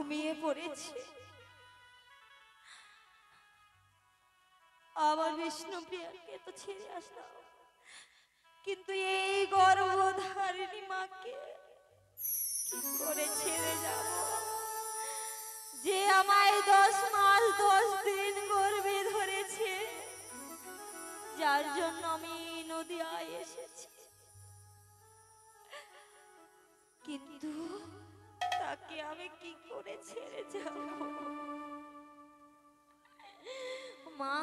ঘুমিয়ে পড়েছে। আবার বিষ্ণুপ্রিয়াকে তো ছেড়ে আসলাম, কিন্তু এই গর্ভধারিণী মাকে কি করে ছেড়ে যাব, যে আমায় 10 মাস 10 দিন গর্ভে ধরেছে, যার জন্য আমি নদিয়ায় এসেছি। কিন্তু তাকে আমি কি করে ছেড়ে যাব? মা,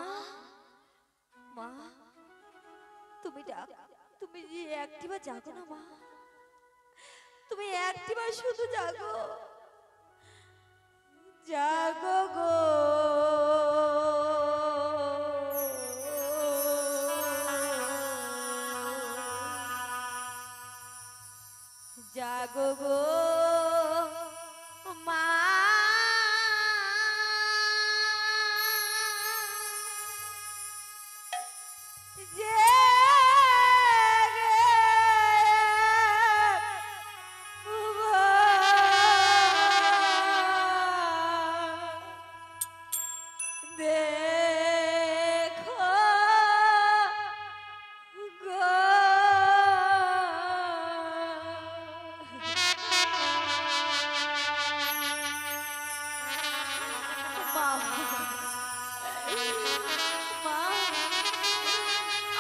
মা, তুমি যে একটিবার জাগো না মা, তুমি একটিবার শুধু জাগো, জাগো গো, জাগো গো মা,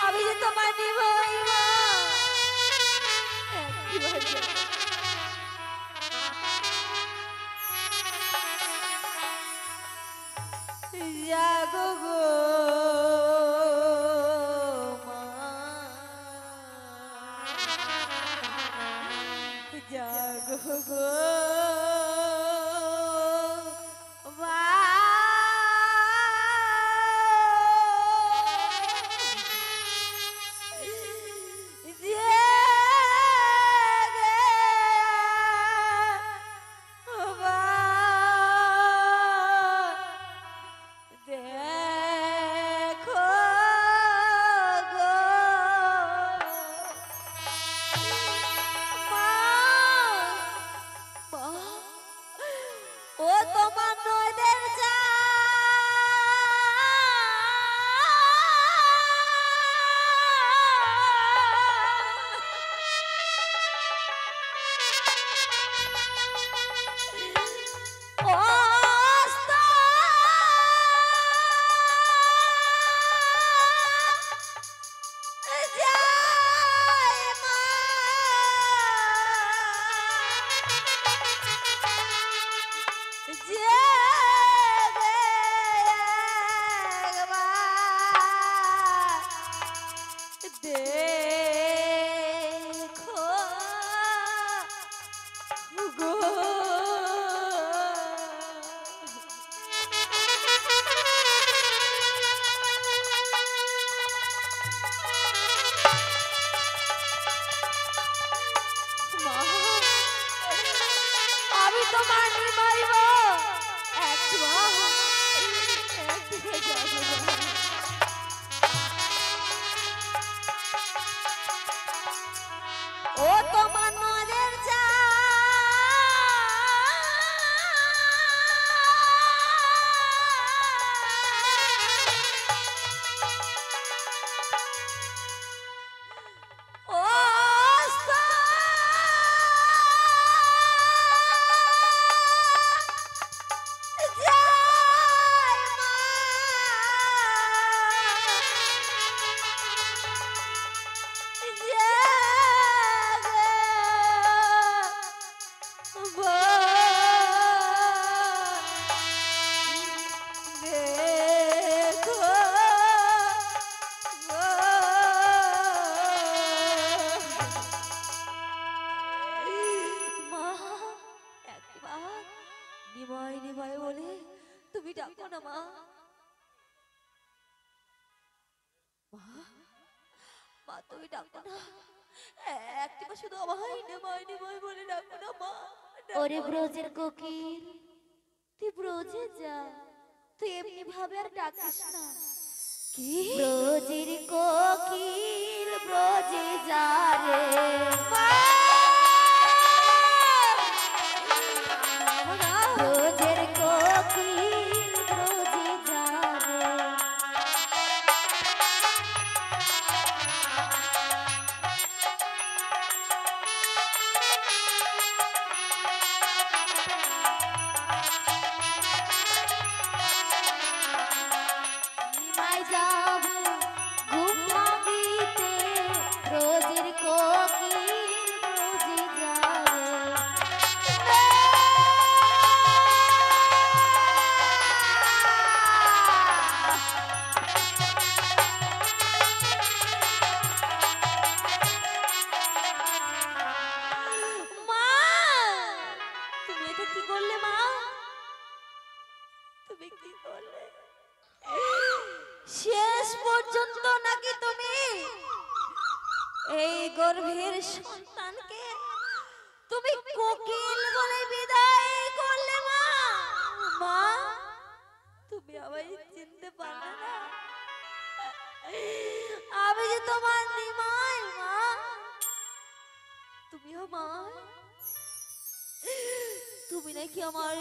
আমি যে তোমার নিবই মা, জাগো গো মা, জাগো গো ওরে ব্রজের কোকিল, তুই ব্রজে যা, তুই এমনি ভাবে আর ডাকিস না। কি ব্রজের কোকিল ব্রজে যা রে, ব্রজ এই গর্ভের সন্তানকে তুমি কোকিল বলে বিদায় করলে মা। মা তুমি আমায় চিনতে পারলে না? আমি যে তোমার নিমাই মা। তুমি আমার, তুমি নাকি আমার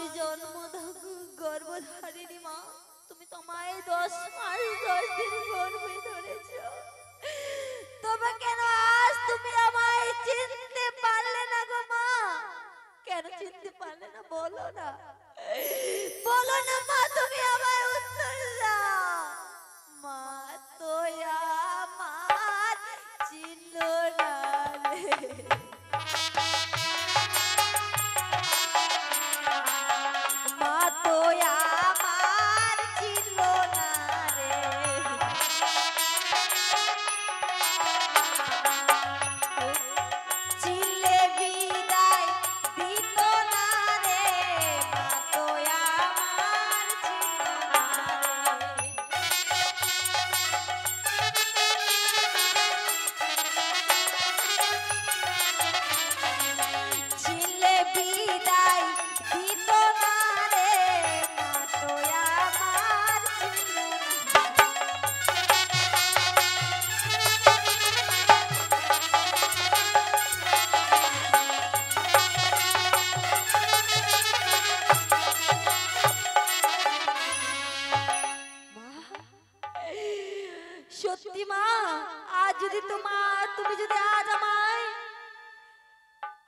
গর্ভধারিণী মা। তুমি তোমায় 10 মাস 10 দিন গর্ভে ধরেছ। তবে কেন আজ তুমি আমায় চিনতে পারলে না গো মা? কেন চিনতে পারলে না বলো না, বলো না মা, তুমি আমায় উত্তর দাও। মা তো আমার চিনল না রে, মা তো আমার চিনল না রে। চিনলে বিদায় দিত না রে, মা তো আমার চিনল না রে। চিনলে বিদায় দিত না রে, মা তো আমার চিনল না। সত্যি মা, আজ যদি তুমি যদি আজ আমায়,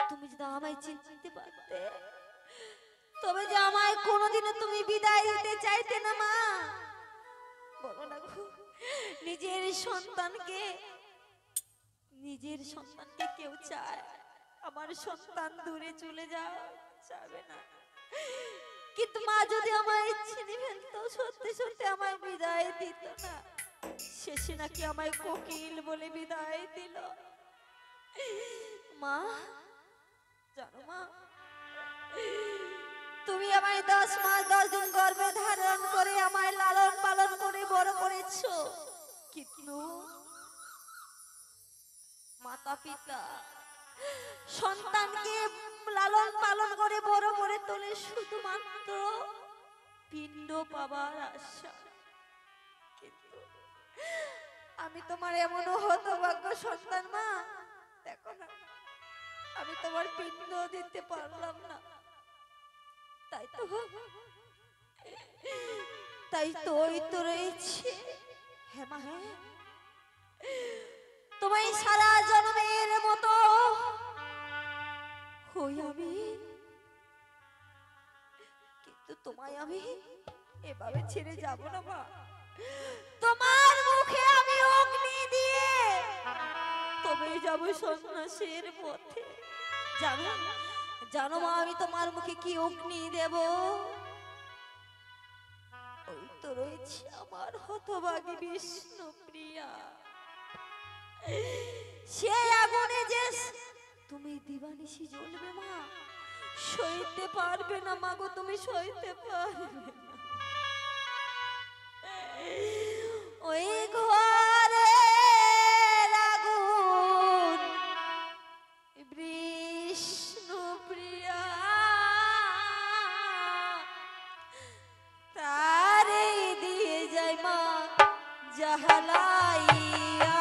তুমি যদি আমায় চিনতে পারতে, তবে যে আমায় কোনোদিনও তুমি বিদায় দিতে চাইতে না মা। বলো না গো, নিজের সন্তানকে কেউ চায়? আমার সন্তান দূরে চলে যাবে না, কিন্তু মা যদি আমায় চিনে ফেলতো, সত্যি সত্যি আমায় বিদায় দিত না। শেষে নাকি আমায় কোকিল বলে বিদায় দিল। মা জানো মা, তুমি আমায় 10 মাস 10 দিন গর্ভে ধারণ করে আমায় লালন পালন করে বড় করেছো, কিন্তু মাতা পিতা সন্তানকে লালন পালন করে বড় করে তোলে শুধুমাত্র পিণ্ড পাবার আশা। কিন্তু আমি তোমার এমনও হতভাগ্য সন্তান মা, দেখো না আমি তোমার পিণ্ড দিতে পারলাম না। তাই তো ওই তো রয়েছে। হ্যাঁ মা, হ্যাঁ, তোমায় সারা জন্মের মতো হই আমি, কিন্তু তোমায় আমি এভাবে ছেড়ে যাব না মা। তোমার মুখে আমি অগ্নি দিয়ে তবে যাব সন্ন্যাসের পথে। জানো মা, আমি তোমার মুখে কি অগ্নি দেব? ওই তো রয়েছে আমার হতভাগী বিষ্ণুপ্রিয়া। সে আগুনে যে তুমি দিবানিশি জ্বলবে মা, সইতে পারবে না মা গো, তুমি সইতে পারবে না। ওই ঘরে আগুন বিষ্ণুপ্রিয়া তারে দিয়ে যায় মা জাহালাইয়া।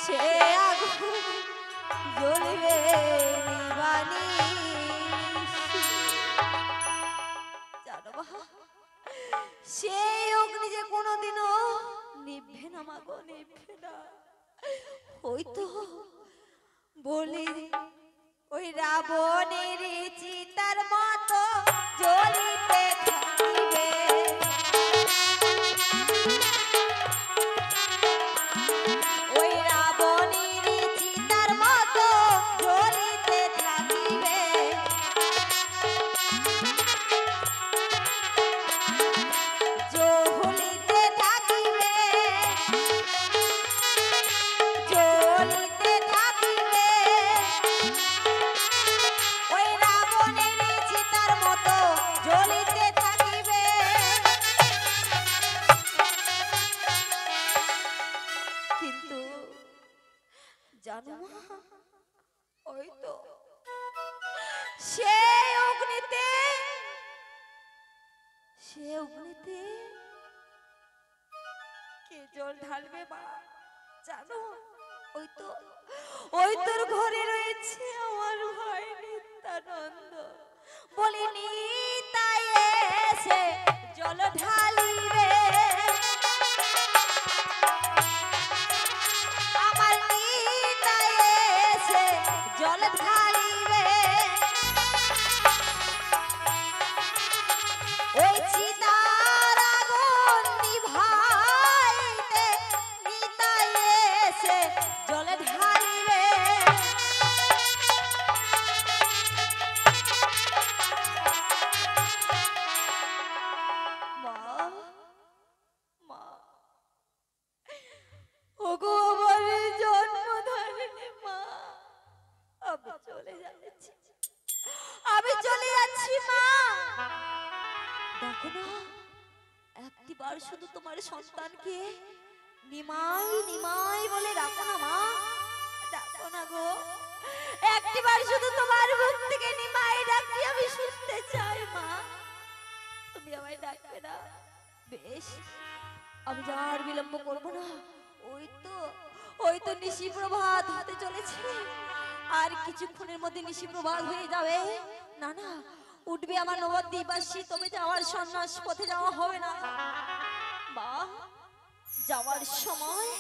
সে আগুন জ্বলবে নিবানি। জানো মা, সেই অগ্নি যে কোনোদিনও নিভবে না মাগো, নিভবে না। ওই তো বলি ওই রাবণের চিতার মতো জ্বলিতে থাকিবে। ওই রাবণের চিতার মতো জ্বলিতে থাকিবে। জ্বলিতে থাকিবে, জ্বলিতে থাকিবে। ওই রাবণের চিতার মতো জ্বলিতে থাকিবে। কিন্তু জানো মা, ওই তো সেই অগ্নিতে, সে অগ্নিতে কে জল ঢালবে মা জানো? ওই তোর ঘরে রয়েছে আমার ভাই নিত্যানন্দ। বলি নিতাই এসে জল ঢালিবে। আমার নিতাই এসে জল ঢালিবে। ওই চিতার আগুন নিভাইতে নিতাই এসে জল ঢালিবে। মা, মা, ওগো আমার জন্মধারিণী মা, আমি চলে যাচ্ছি, আমি চলে যাচ্ছি মা। দেখো না, একটিবার শুধু তোমার সন্তানকে নিমাই নিমাই বলে ডাকো না মা, ডাকো না গো। একটিবার শুধু তোমার মুখ থেকে নিমাই ডাকি আমি শুনতে চাই মা। তুমি আমায় ডাকবে না? বেশ, আমি আর বিলম্ব করবো না। ওই তো নিশি প্রভাত হতে চলেছে, আর কিছুক্ষণের মধ্যে নিশি প্রভাত হয়ে যাবে। না না, উঠবে আমার নবদ্বীপবাসী, তবে যাওয়ার সন্ন্যাস পথে যাওয়া হবে না মা। যাওয়ার সময়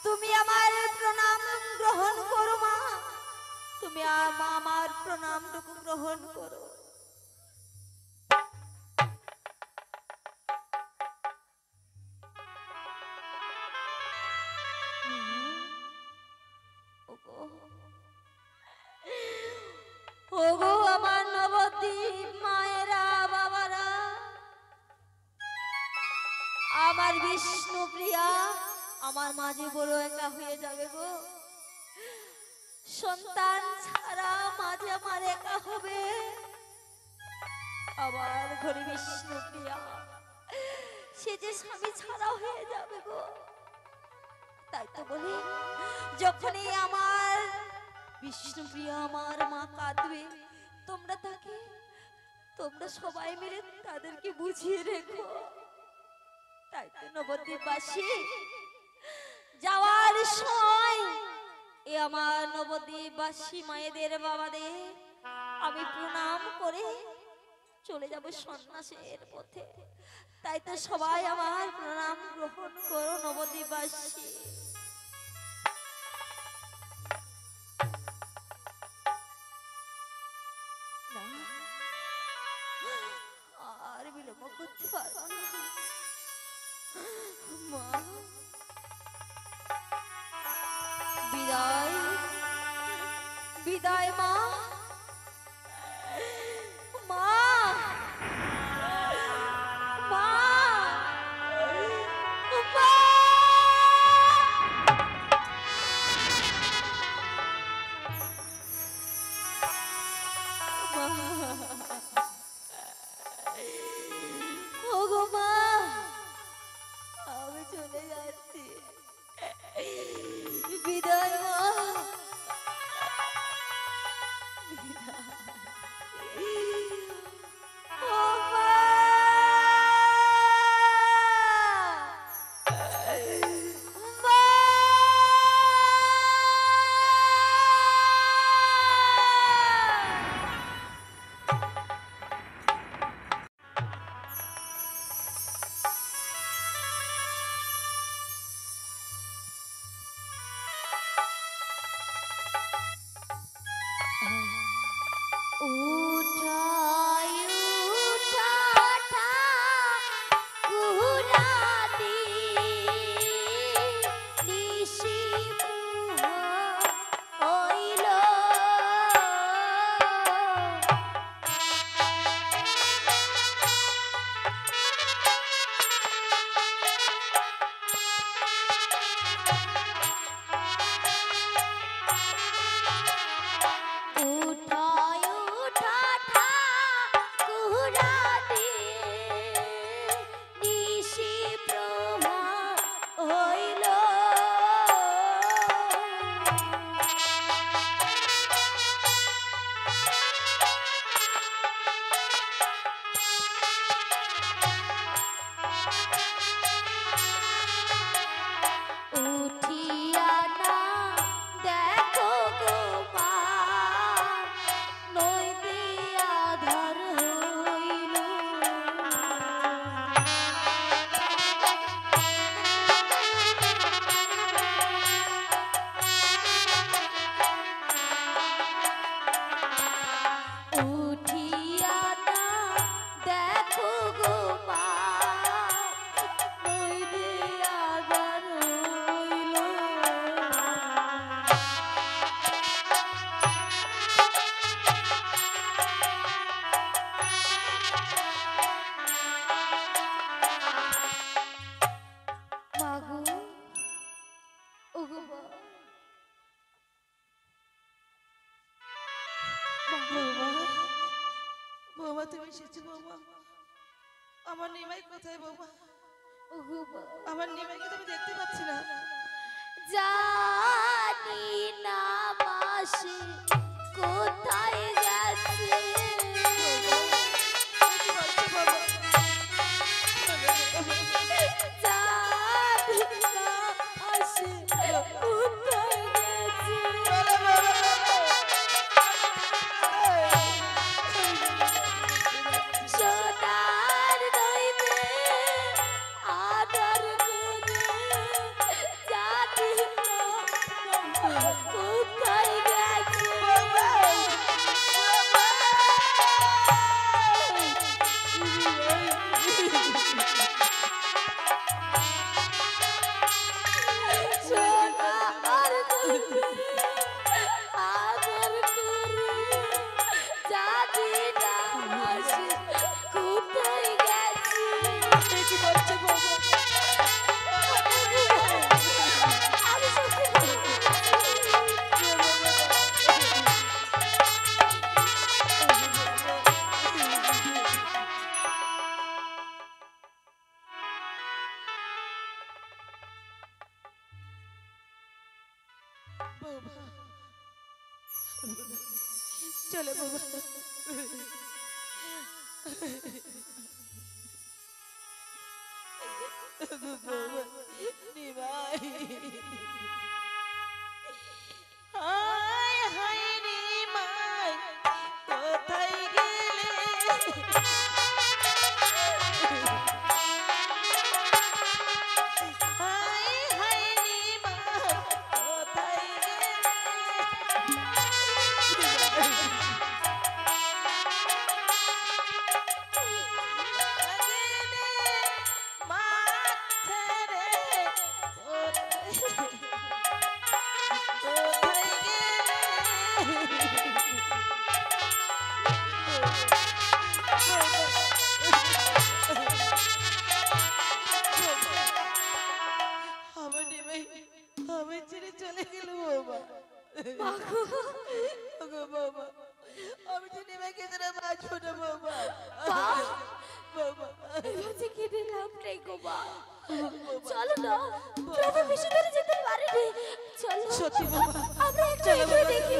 তুমি আমার প্রণাম গ্রহণ করো মা, তুমি আমার প্রণামটুকু গ্রহণ করো। ওগো আমার নবদ্বীপ মায়েরা, বাবারা, আমার বিষ্ণু প্রিয়া আমার মাঝে বড় একা হয়ে যাবে গো। সন্তান ছাড়া মাঝে আমার একা হবে। আমার ঘরে বিষ্ণু প্রিয়া সে যে স্বামী ছাড়া হয়ে যাবে গো। তাই তো বলি, যখনই আমার বিষ্ণু প্রিয়া আমার মা কাঁদবে, তোমরা সবাই মিলে তাদেরকে বুঝিয়ে রেখো। তাই তো নবদ্বীপবাসী, যাওয়ার সময় এ আমার নবদ্বীপবাসী মায়েদের বাবাদের আমি প্রণাম করে চলে যাব সন্ন্যাসের পথে। তাই তো সবাই আমার প্রণাম গ্রহণ করো নবদ্বীপবাসী। আর বিলম্ব করতে পারবো না মা। বিদায়, বিদায় মা, মা, মা, মা। ওগো মা, আমি চলে যাচ্ছি, বিদায় মা, বৌমা বৌমা তুমি এসেছো বৌমা। আমার নিমাই কোথায় বৌমা? ওগো মা, আমার নিমাইকে তুমি দেখতে পাচ্ছি না। জানি না মাসি কোথায় গেছে। কি বলছো বৌমা? জানি না মাসি কোথায় গেছে। বলো, বলো, বলো। সোনার নইবে আদর করে, জানি না কোথায় গেছে। সোনার নইবে আদর করে, জানি না মাসি কোথায় গেছে। কি বলছো বৌমা? আমি সত্যি বলছি। বৌমা চলো বৌমা। বৌমা নিমাই হায় হায় নিমাই কোথায় গেলে? হায় হায় নিমাই কোথায় গেলে? আমি ছেড়ে চলে গেল বৌমা। ওগো বৌমা আমি তো নিমাইকে ছাড়া বাঁচবো না বৌমা। বৌমা এভাবে কি দিলাম রে গো মা। চলো না, প্রভু বেশি দূরে যেতে পারেনি। চলো সত্যি বৌমা আমরা একটু চলো এগিয়ে বৌমা। দেখি।